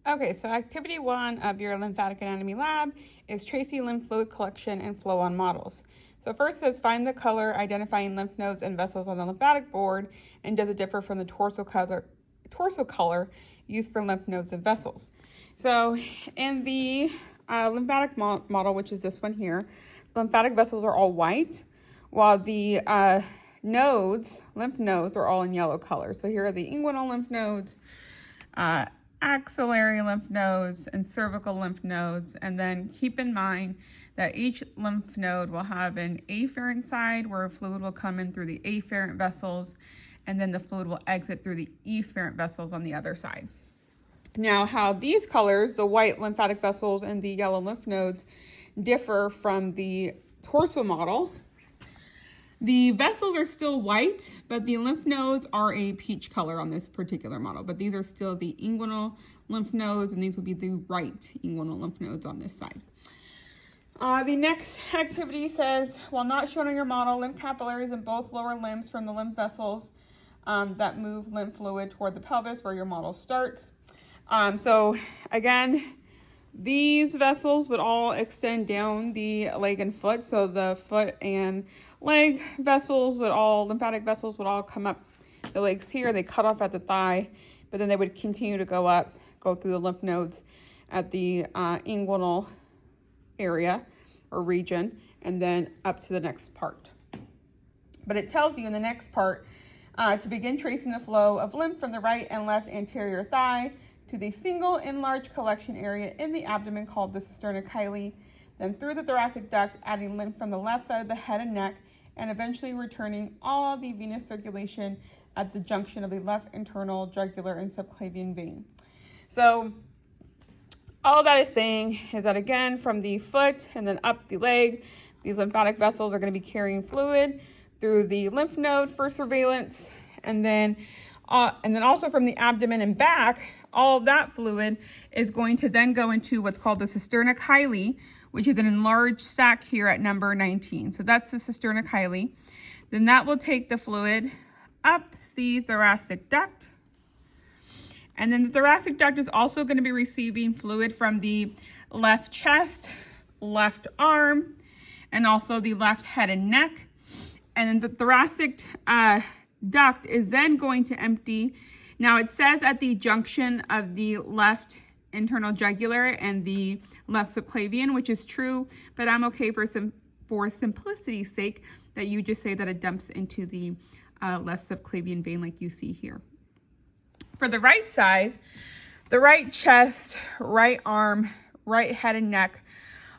Okay, so activity 1 of your lymphatic anatomy lab is tracing lymph fluid collection and flow on models. So first it says find the color identifying lymph nodes and vessels on the lymphatic board, and does it differ from the torso color used for lymph nodes and vessels. So in the lymphatic model, which is this one here, the lymphatic vessels are all white, while the lymph nodes are all in yellow color. So here are the inguinal lymph nodes, axillary lymph nodes, and cervical lymph nodes. And then keep in mind that each lymph node will have an afferent side where fluid will come in through the afferent vessels, and then the fluid will exit through the efferent vessels on the other side. Now, how these colors, the white lymphatic vessels and the yellow lymph nodes, differ from the torso model. The vessels are still white, but the lymph nodes are a peach color on this particular model. But these are still the inguinal lymph nodes, and these will be the right inguinal lymph nodes on this side. The next activity says, while not shown on your model, lymph capillaries in both lower limbs from the lymph vessels that move lymph fluid toward the pelvis where your model starts. So again, these vessels would all extend down the leg and foot. So the foot and leg vessels lymphatic vessels would all come up the legs here. They cut off at the thigh, but then they would continue to go up, go through the lymph nodes at the inguinal area or region, and then up to the next part. But it tells you in the next part to begin tracing the flow of lymph from the right and left anterior thigh to the single enlarged collection area in the abdomen called the cisterna chyli, then through the thoracic duct, adding lymph from the left side of the head and neck, and eventually returning all the venous circulation at the junction of the left internal jugular and subclavian vein. So all that is saying is that, again, from the foot and then up the leg, these lymphatic vessels are going to be carrying fluid through the lymph node for surveillance, and then also from the abdomen and back, all of that fluid is going to then go into what's called the cisterna chyli, which is an enlarged sac here at number 19. So that's the cisterna chyli. Then that will take the fluid up the thoracic duct. And then the thoracic duct is also going to be receiving fluid from the left chest, left arm, and also the left head and neck. And then the thoracic duct is then going to empty. Now it says at the junction of the left internal jugular and the left subclavian, which is true, but I'm okay for simplicity's sake that you just say that it dumps into the left subclavian vein like you see here. For the right side, the right chest, right arm, right head and neck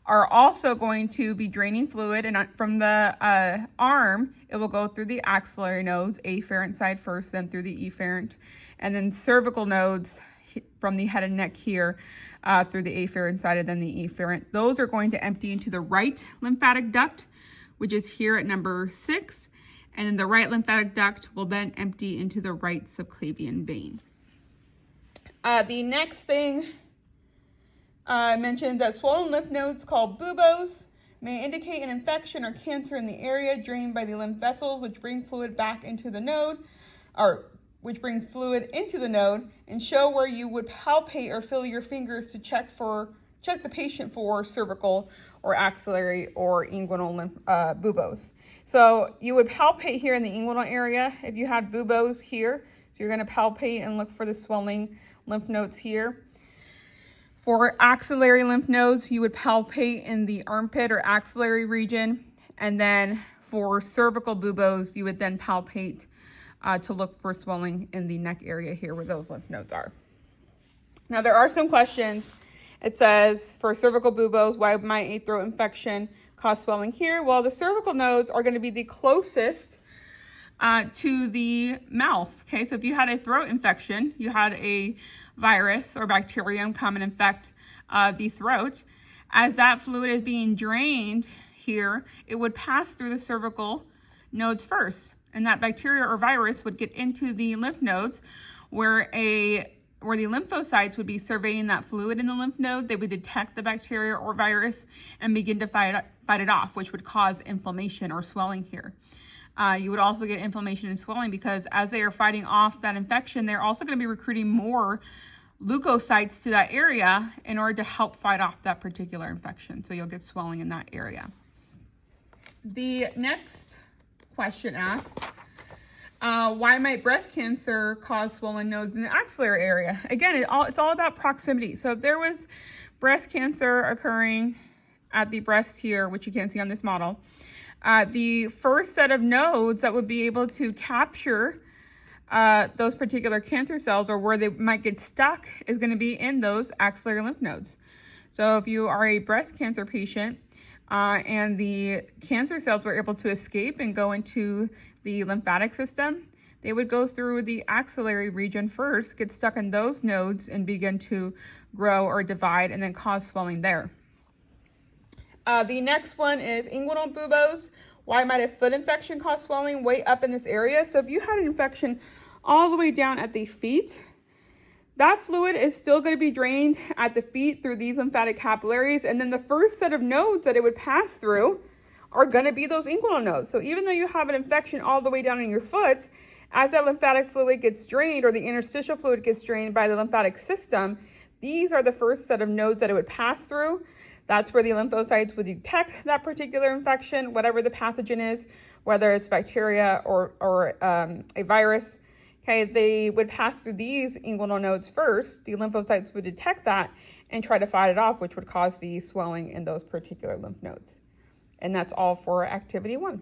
are also going to be draining fluid, and from the arm, it will go through the axillary nodes, afferent side first, then through the efferent, and then cervical nodes from the head and neck here through the afferent side and then the efferent. Those are going to empty into the right lymphatic duct, which is here at number 6, and then the right lymphatic duct will then empty into the right subclavian vein. The next thing mentioned that swollen lymph nodes called buboes may indicate an infection or cancer in the area drained by the lymph vessels, which bring fluid back into the node, and show where you would palpate or feel your fingers to check the patient for cervical or axillary or inguinal lymph buboes. So you would palpate here in the inguinal area if you had buboes here. So you're going to palpate and look for the swelling lymph nodes here. For axillary lymph nodes, you would palpate in the armpit or axillary region. And then for cervical buboes, you would then palpate to look for swelling in the neck area here where those lymph nodes are. Now there are some questions. It says for cervical buboes, why might a throat infection cause swelling here? Well, the cervical nodes are going to be the closest to the mouth. Okay, so if you had a throat infection, you had a virus or bacterium come and infect the throat, as that fluid is being drained here, it would pass through the cervical nodes first, and that bacteria or virus would get into the lymph nodes where the lymphocytes would be surveying that fluid in the lymph node. They would detect the bacteria or virus and begin to fight it off, which would cause inflammation or swelling here. You would also get inflammation and swelling because as they are fighting off that infection, they're also going to be recruiting more leukocytes to that area in order to help fight off that particular infection. So you'll get swelling in that area. The next question asks, why might breast cancer cause swollen nodes in the axillary area? Again, it's all about proximity. So if there was breast cancer occurring at the breast here, which you can't see on this model, the first set of nodes that would be able to capture those particular cancer cells, or where they might get stuck, is going to be in those axillary lymph nodes. So if you are a breast cancer patient and the cancer cells were able to escape and go into the lymphatic system, they would go through the axillary region first, get stuck in those nodes, and begin to grow or divide and then cause swelling there. The next one is inguinal buboes. Why might a foot infection cause swelling way up in this area? So if you had an infection all the way down at the feet, that fluid is still going to be drained at the feet through these lymphatic capillaries, and then the first set of nodes that it would pass through are going to be those inguinal nodes. So even though you have an infection all the way down in your foot, as that lymphatic fluid gets drained, or the interstitial fluid gets drained by the lymphatic system, these are the first set of nodes that it would pass through. That's where the lymphocytes would detect that particular infection, whatever the pathogen is, whether it's bacteria or a virus. Okay, they would pass through these inguinal nodes first. The lymphocytes would detect that and try to fight it off, which would cause the swelling in those particular lymph nodes. And that's all for activity 1.